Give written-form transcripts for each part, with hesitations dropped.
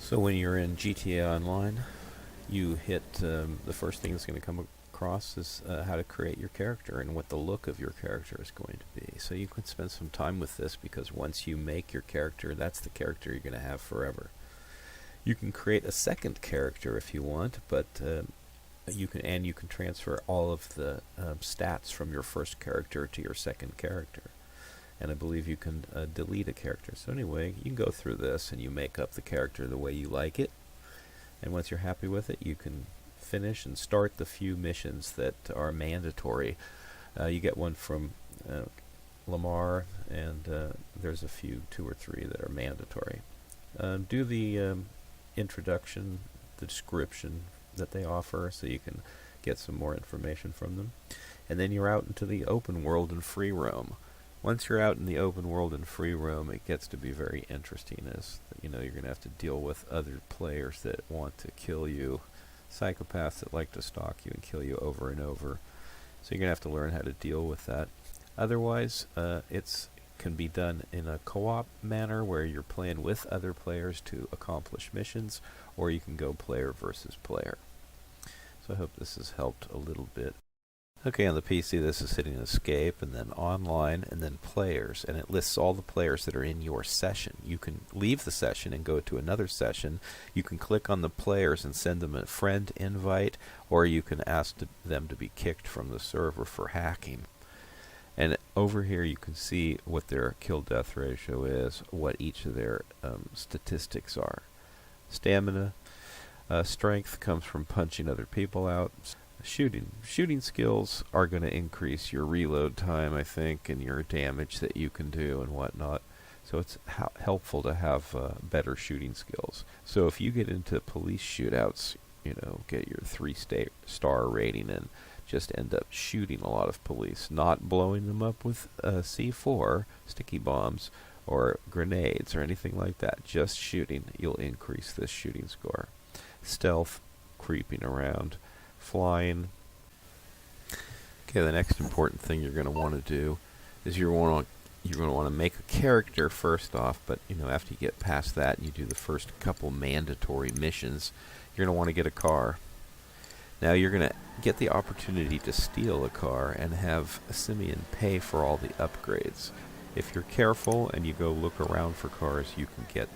So when you're in GTA Online, you hit the first thing that's going to come across is how to create your character and what the look of your character is going to be. So you can spend some time with this because once you make your character, that's the character you're going to have forever. You can create a second character if you want, but you can transfer all of the stats from your first character to your second character. And I believe you can delete a character. So anyway, you can go through this and you make up the character the way you like it. And once you're happy with it, you can finish and start the few missions that are mandatory. You get one from Lamar, and there's a few, 2 or 3 that are mandatory. Do the introduction, the description that they offer, so you can get some more information from them. And then you're out into the open world and free roam. Once you're out in the open world and free roam, it gets to be very interesting, as you're going to have to deal with other players that want to kill you, psychopaths that like to stalk you and kill you over and over. So you're going to have to learn how to deal with that. Otherwise, it can be done in a co-op manner where you're playing with other players to accomplish missions, or you can go player versus player. So I hope this has helped a little bit. Okay, on the PC this is hitting escape, and then online, and then players, and it lists all the players that are in your session. You can leave the session and go to another session. You can click on the players and send them a friend invite, or you can ask them to be kicked from the server for hacking. And over here you can see what their kill-death ratio is, what each of their statistics are. Stamina, strength comes from punching other people out. Shooting skills are going to increase your reload time, I think, and your damage that you can do and whatnot. So it's helpful to have better shooting skills. So if you get into police shootouts, get your 3-star rating and just end up shooting a lot of police, not blowing them up with C4, sticky bombs, or grenades or anything like that. Just shooting, you'll increase this shooting score. Stealth, creeping around, flying. Okay, the next important thing you're going to want to do is you're going to want to make a character first off, but after you get past that and you do the first couple mandatory missions, you're going to want to get a car. Now you're going to get the opportunity to steal a car and have Simeon pay for all the upgrades. If you're careful and you go look around for cars, you can get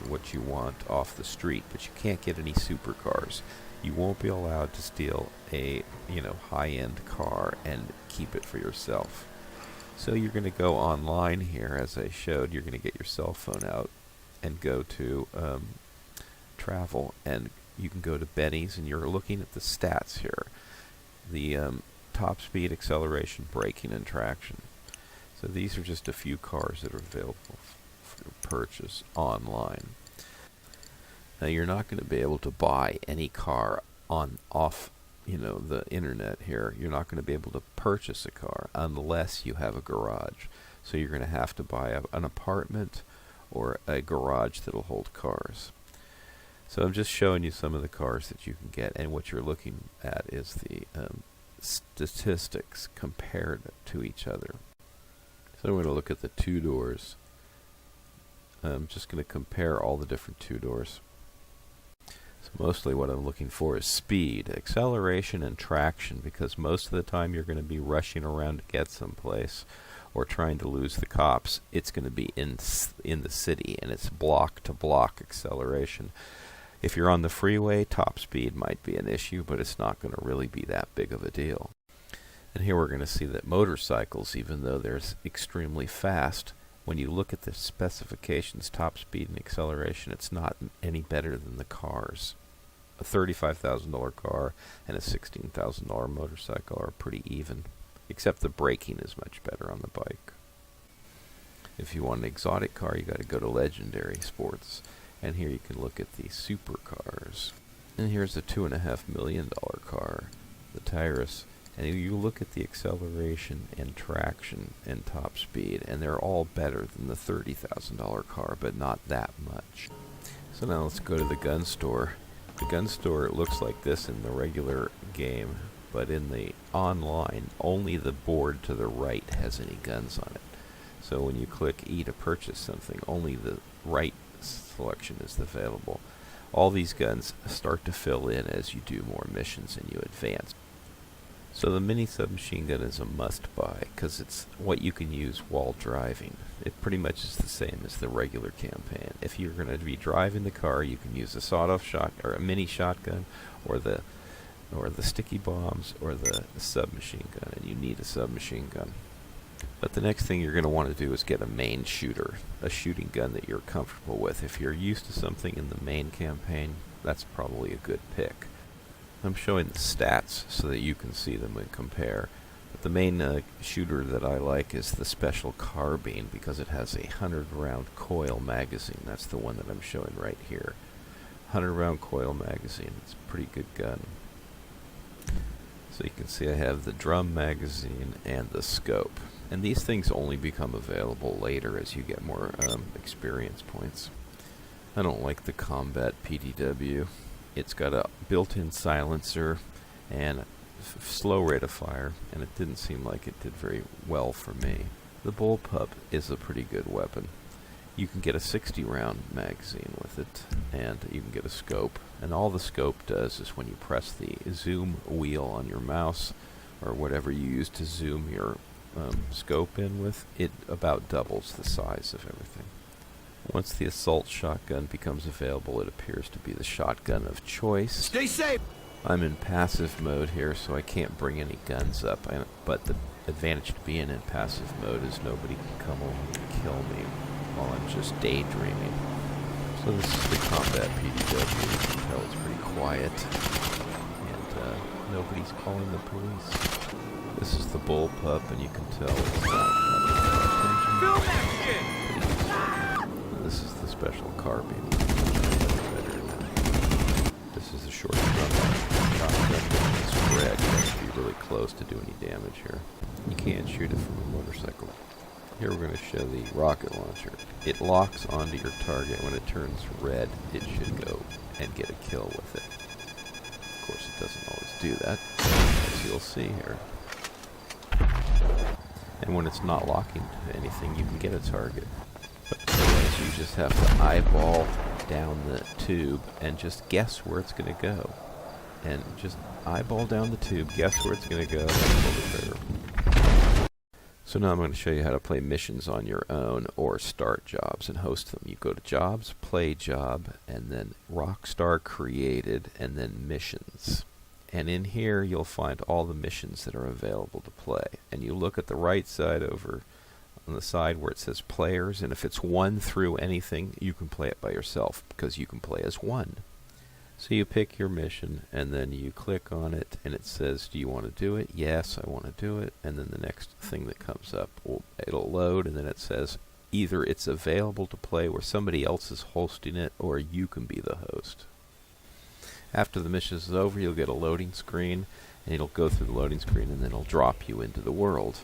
what you want off the street, but you can't get any supercars. You won't be allowed to steal a high-end car and keep it for yourself. So you're going to go online here, as I showed. You're going to get your cell phone out and go to travel, and you can go to Benny's, and you're looking at the stats here. The top speed, acceleration, braking, and traction. So these are just a few cars that are available for purchase online. Now you're not going to be able to buy any car off the internet here. You're not going to be able to purchase a car unless you have a garage. So you're going to have to buy an apartment or a garage that'll hold cars. So I'm just showing you some of the cars that you can get, and what you're looking at is the statistics compared to each other. So I'm going to look at the 2-doors. I'm just going to compare all the different 2-doors. So mostly what I'm looking for is speed, acceleration, and traction, because most of the time you're going to be rushing around to get someplace or trying to lose the cops. It's going to be in the city, and it's block-to-block acceleration. If you're on the freeway, top speed might be an issue, but it's not going to really be that big of a deal. And here we're going to see that motorcycles, even though they're extremely fast, when you look at the specifications, top speed and acceleration, it's not any better than the cars. A $35,000 car and a $16,000 motorcycle are pretty even, except the braking is much better on the bike. If you want an exotic car, you got to go to Legendary Sports, and here you can look at the supercars. And here's a $2.5 million car, the Tyrus. And you look at the acceleration and traction and top speed, and they're all better than the $30,000 car, but not that much. So now let's go to the gun store. The gun store looks like this in the regular game, but in the online, only the board to the right has any guns on it. So when you click E to purchase something, only the right selection is available. All these guns start to fill in as you do more missions and you advance. So the mini submachine gun is a must-buy because it's what you can use while driving. It pretty much is the same as the regular campaign. If you're going to be driving the car, you can use a sawed-off shot or a mini shotgun, or the sticky bombs, or the submachine gun, and you need a submachine gun. But the next thing you're going to want to do is get a main shooter, a shooting gun that you're comfortable with. If you're used to something in the main campaign, that's probably a good pick. I'm showing the stats so that you can see them and compare. But the main shooter that I like is the Special Carbine because it has a 100-round coil magazine. That's the one that I'm showing right here. 100-round coil magazine. It's a pretty good gun. So you can see I have the drum magazine and the scope. And these things only become available later as you get more experience points. I don't like the Combat PDW. It's got a built-in silencer and slow rate of fire, and it didn't seem like it did very well for me. The Bullpup is a pretty good weapon. You can get a 60-round magazine with it, and you can get a scope. And all the scope does is when you press the zoom wheel on your mouse, or whatever you use to zoom your scope in with, it about doubles the size of everything. Once the assault shotgun becomes available, it appears to be the shotgun of choice. Stay safe! I'm in passive mode here, so I can't bring any guns up, but the advantage to being in passive mode is nobody can come over and kill me while I'm just daydreaming. So this is the Combat PDW. You can tell it's pretty quiet, and nobody's calling the police. This is the Bullpup, and you can tell it's not Film that shit! This is the Special Carbine. This is the short drum shotgun. It's red. You have to be really close to do any damage here. You can't shoot it from a motorcycle. Here we're going to show the rocket launcher. It locks onto your target. When it turns red, it should go and get a kill with it. Of course, it doesn't always do that, as you'll see here. And when it's not locking to anything, you can get a target. But otherwise, you just have to eyeball down the tube and just guess where it's going to go. And just eyeball down the tube, guess where it's going to go, and pull the trigger. So now I'm going to show you how to play missions on your own or start jobs and host them. You go to Jobs, Play Job, and then Rockstar Created, and then Missions. And in here you'll find all the missions that are available to play. And you look at the right side over on the side where it says Players, and if it's 1 through anything, you can play it by yourself because you can play as 1. So you pick your mission, and then you click on it, and it says, do you want to do it? Yes, I want to do it. And then the next thing that comes up, it'll load, and then it says either it's available to play where somebody else is hosting it, or you can be the host. After the mission is over, you'll get a loading screen, and it'll go through the loading screen, and then it'll drop you into the world.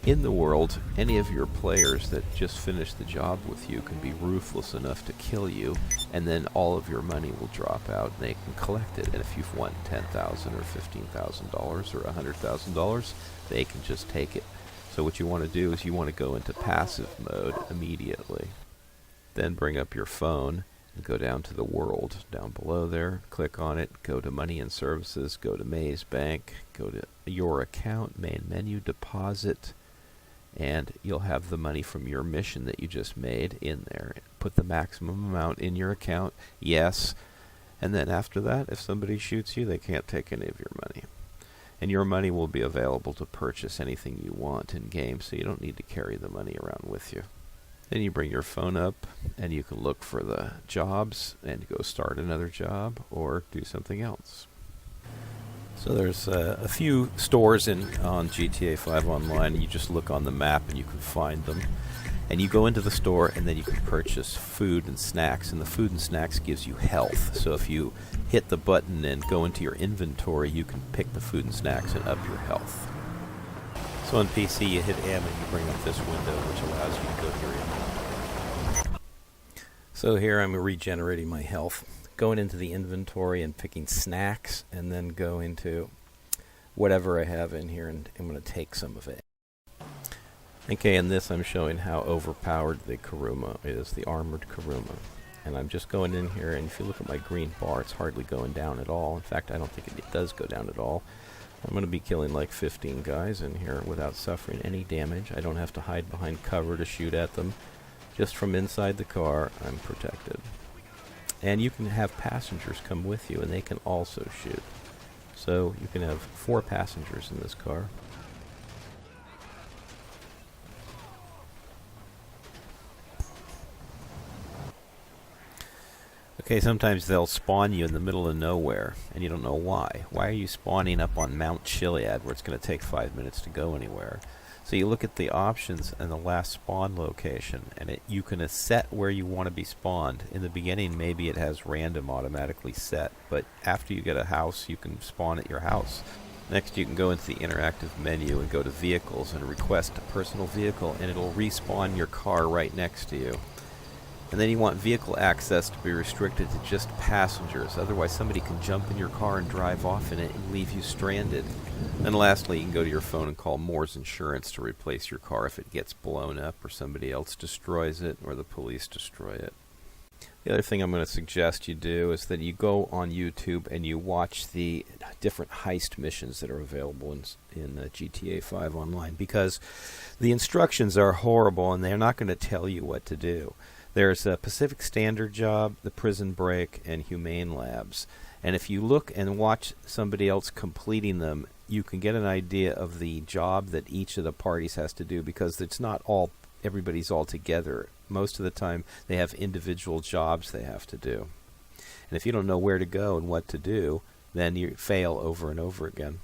In the world, any of your players that just finished the job with you can be ruthless enough to kill you, and then all of your money will drop out, and they can collect it. And if you've won $10,000 or $15,000 or $100,000, they can just take it. So what you want to do is you want to go into passive mode immediately. Then bring up your phone and go down to the world down below there, click on it, go to Money and Services, go to Maze Bank, go to Your Account, Main Menu, Deposit, and you'll have the money from your mission that you just made in there. Put the maximum amount in your account, yes, and then after that, if somebody shoots you, they can't take any of your money. And your money will be available to purchase anything you want in game, so you don't need to carry the money around with you. Then you bring your phone up, and you can look for the jobs and go start another job or do something else. So there's a few stores on GTA 5 Online. You just look on the map and you can find them. And you go into the store and then you can purchase food and snacks. And the food and snacks gives you health. So if you hit the button and go into your inventory, you can pick the food and snacks and up your health. So on PC you hit M and you bring up this window which allows you to go to your inventory. So here I'm regenerating my health. Going into the inventory and picking snacks, and then go into whatever I have in here, and I'm going to take some of it. Okay, in this I'm showing how overpowered the Kuruma is, the armored Kuruma. And I'm just going in here, and if you look at my green bar, it's hardly going down at all. In fact, I don't think it does go down at all. I'm going to be killing like 15 guys in here without suffering any damage. I don't have to hide behind cover to shoot at them. Just from inside the car, I'm protected. And you can have passengers come with you, and they can also shoot. So you can have 4 passengers in this car. Okay, sometimes they'll spawn you in the middle of nowhere, and you don't know why. Why are you spawning up on Mount Chiliad, where it's going to take 5 minutes to go anywhere? So you look at the options and the last spawn location, and you can set where you want to be spawned. In the beginning, maybe it has random automatically set, but after you get a house, you can spawn at your house. Next, you can go into the interactive menu and go to Vehicles and request a personal vehicle, and it'll respawn your car right next to you. And then you want vehicle access to be restricted to just passengers. Otherwise, somebody can jump in your car and drive off in it and leave you stranded. And lastly, you can go to your phone and call Moore's Insurance to replace your car if it gets blown up or somebody else destroys it or the police destroy it. The other thing I'm going to suggest you do is that you go on YouTube and you watch the different heist missions that are available in GTA 5 Online, because the instructions are horrible and they're not going to tell you what to do. There's a Pacific Standard Job, the Prison Break, and Humane Labs. And if you look and watch somebody else completing them, you can get an idea of the job that each of the parties has to do, because it's not all everybody's all together. Most of the time they have individual jobs they have to do. And if you don't know where to go and what to do, then you fail over and over again.